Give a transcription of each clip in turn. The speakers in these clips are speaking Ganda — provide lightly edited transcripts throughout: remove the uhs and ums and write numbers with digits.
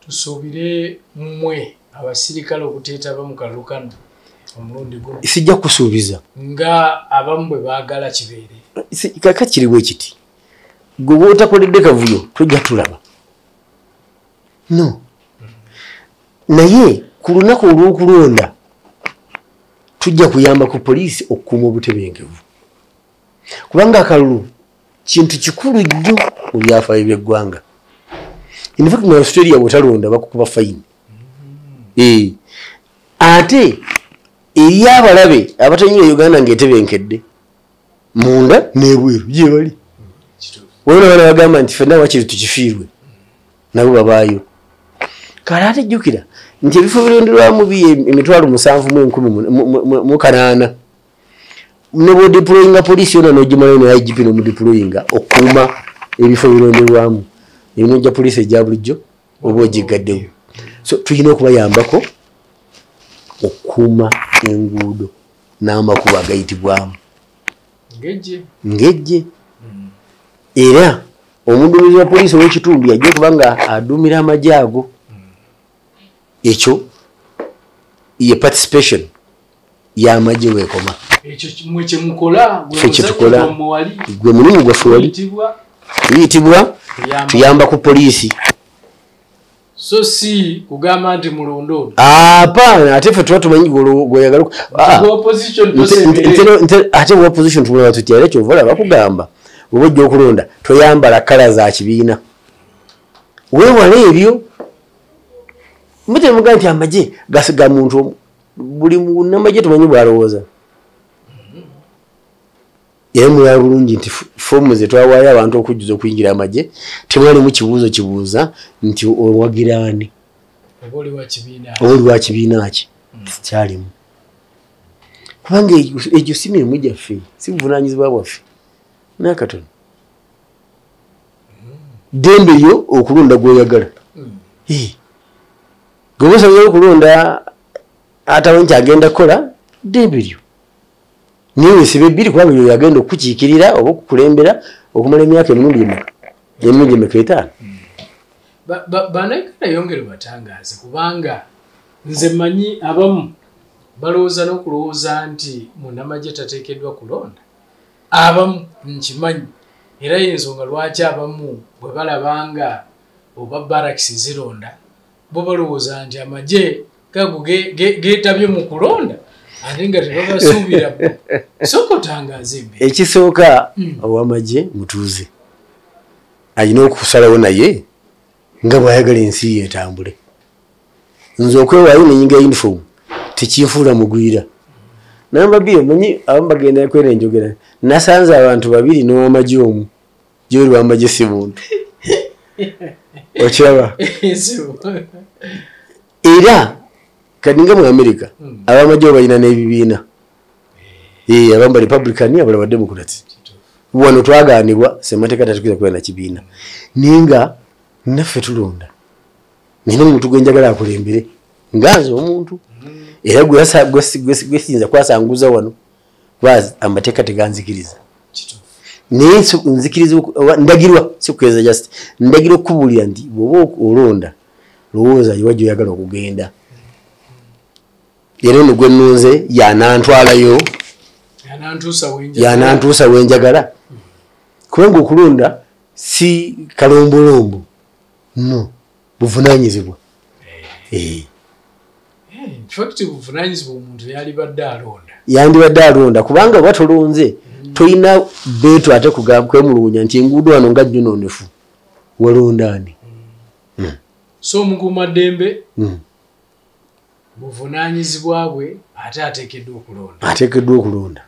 tusuubire mmwe abasirikale okuteetaba mu kalulu kano omulundi guno. Sijja kusuubiza nga abamu bwe baagala kibeere. Kaka kiriwo ekiti. Gwe bw'otakoledde kavuyo tujja tulaba. No. Naye ku lunaku olw'okulonda tujja kuyamba ku poliisi okukuuma obutebenkevu. Kubanga akalulu kintu kikulu nnyo mu byafaayo by'eggwanga. In fact, mu Australia bw'otalonda bakukuba fayini. Ate eri abalabe abatanyira Uganda ng'etebenkedde munda n'ebweru gye bali. Waliwo abaana bagamba nti ffenna wakiri tukifiirwe nabo babaayo. Kale ate jjukira nti ebifo bironderwamu emitwalo 7,108 ne bw'odeployinga poliisi yonna n'ogimalayo ne IGP n'omudeployinga okukuuma ebifo bironderwamu ebinojja poliisi ejja bulijjo oba ogiggaddewo. So tulina okubayambako okukuuma enguudo n'amakubo agayitibwamu ngejje. Era omuduumizi wa poliisi ow'ekitundu yajja okuba nga aduumira amagye ago. Ekyo ye participation y'amagye weekoma. Ekyo mwe kye mukola gwe mulimu gwaffe wali biyitibwa tuyamba ku poliisi. So si kugamba nti mulondo. Apana ate ffe tuba tumanyi gw'oyagala. Ate wa opposition tumulaba tutya era kyova olaba bakugamba oba ojja okulonda toyambala kala za kibiina. Weewale ebyo. Mbite muga nti amagye gasiga muntu buli munnamagye tumanyi bw'alowooza. Era mulaba bulungi nti foomu ze twawaayo abantu okujjuza okuyingira amagye temwalimu kibuuzo kibuuza nti owagira ani oba oli wa kibiina ki. Kyalimu kubanga egyo si mirimu gyaffe si buvunaanyizibwa bwaffe nakatono. Dembe lyo okulonda gw'oyagala. Gwe osaanyala okulonda atawo nti agenda kukola dembe lyo. Niwe sibe bbiri kubanga yo yagenda okukiikirira oba okukulembera okumala emyaka emirundi emeka 5. Bannayuganda yongere batangaaze kubanga nze manyi abamu balowooza n'okulowooza nti munnamagye tateekeddwa kulonda. Abamu nkimanyi era y'ensonga lwaki abamu bwe balabanga oba barakisi zironda bo balowooza nti amagye gago geetabye mu kulonda ate nga tebabasuubira. Sooka otangaaze embeera. Ekisooka ow'amagye mutuuze alina okusalawo naye nga bw'ayagala ensi ye etambule. Nze okwewaayo nenyinga uniform tekinfuula mugwira. Namba bbiri omanyi abamu bagenda kwera enjogera nasanze abantu 2 n'ow'amagye omu gy'oli w'amagye si muntu. Okiraba? Era kati nga mu America abamagye balina n'ebibiina. Abamu ba Republican abalala ba Democrats. Wano twagaanibwa ssemateeka tatukwiza kubeera na kibiina. Ninga naffe tulonda. Nina omuntu gwe njagala akulembere nganze omuntu. Era gwesinza kwasanguza wano kuba amateeka teganzikiriza. Naye nzikiriza ndagirwa sikuweza just ndagirwa okubuulira nti bw'oba olonda lowooza iwajja oyagala okugenda. Era ono gwe nnunze yanantwalayo yanantuusa wenjagala. Kubanga okulonda si kalombolombo no buvunaanyizibwa. Yandibadde alonda kubanga oba tolonze tolina beetu ate kwemulugunya nti enguudo wano nga jjunoonefu walondaani. So omukuumaddembe buvunaanyizibwa bwe ate ateekeddwa okulonda.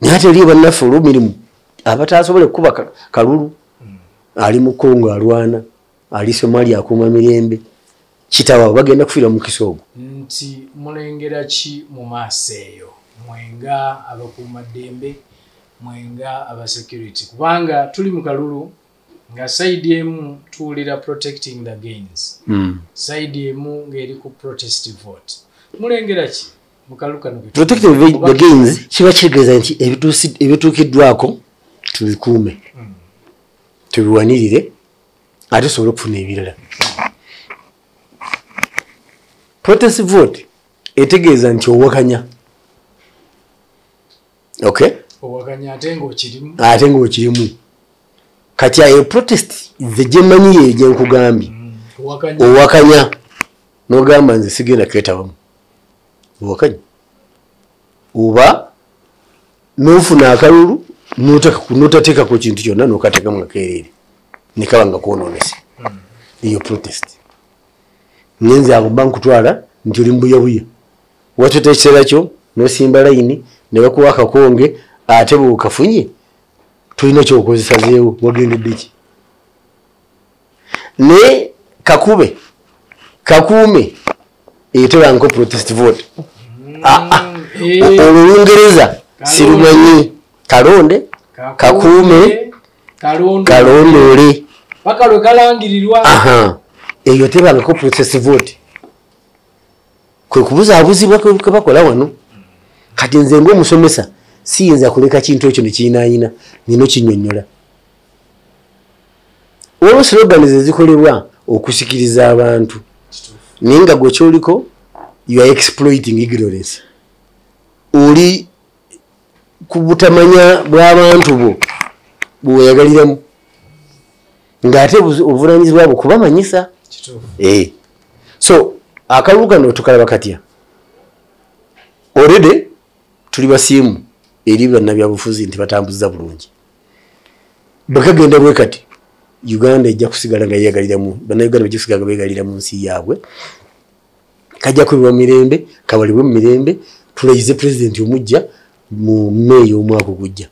Naye ate eriyo bannaffe olw'emirimu abatasobole kukuba kalulu ali mu Congo alwana ali Somalia akuuma mirembe kitawa bagenda kufiira mu kisoogo. Nti mulengera ki mu maaso eyo mwenga abakuumaddembe mwenga aba security kubanga tuli mu kalulu nga side emu tuwulira protecting the gains side emu ng'eri ku protest vote mulengera ki mu kalulu kano protecting the gains kiba kitegeeza nti ebituukiddwako tubikuume tubiwanirire ate sobola okufuna ebirala. Protest vote etegeeza nti owakanya. Okay? Owakanya ate ng'okirimu. Ate ng'okirimu. Kati ayo protest nze gye mmanyi gye nkugambye. Owakanya n'ogamba nze sigenda kwetabamu. Owakanya. Oba n'ofuna akalulu n'otateekako kintu kyonna n'okateekamu nga keereere. Ne kaba nga kwonoonese. Eyo protest. Ngenze ago mba nkutwala nti oli mbuyabuya. Watuta ekiseera kyo n'osimba layini ne bakuwa akakonge ate bw'okafunye tulina ky'okozesazeewo wagendedde ki. Ne kakuume eyo tebanko protest vote. Olungereza sirumanyi. Kalonde kakuume kalondoole bakalo kalangirirwa. Eyo tebangako protest vote. Kwe kubuzaabuzibwa kwe bakola wano. Kati nze ng'omusomesa siyinza kuleka kintu ekyo ne kiinaayina nina okinnyonnyola. Waliwo slogans ezikolebwa okusikiriza abantu naye nga gwe kyoliko you are exploiting ignorance. Oli ku butamanya bw'abantu bo bweyagaliramu ng'ate obuvunaanyizibwa bwo kubamanyisa. So akalulu kano tukalaba katya. Already tuli basiimu eri bannabyabufuzi nti batambuza bulungi. Bakagenda bwe kati Uganda ejja kusigala nga yeegaliramu, bannayuganda bajja kusigala nga beegalira mu nsi yaabwe. Kajja kubibwa mirembe, kabalibwe mu mirembe, tulayize pulezidenti omujja mu Meeyi omwaka ogujja.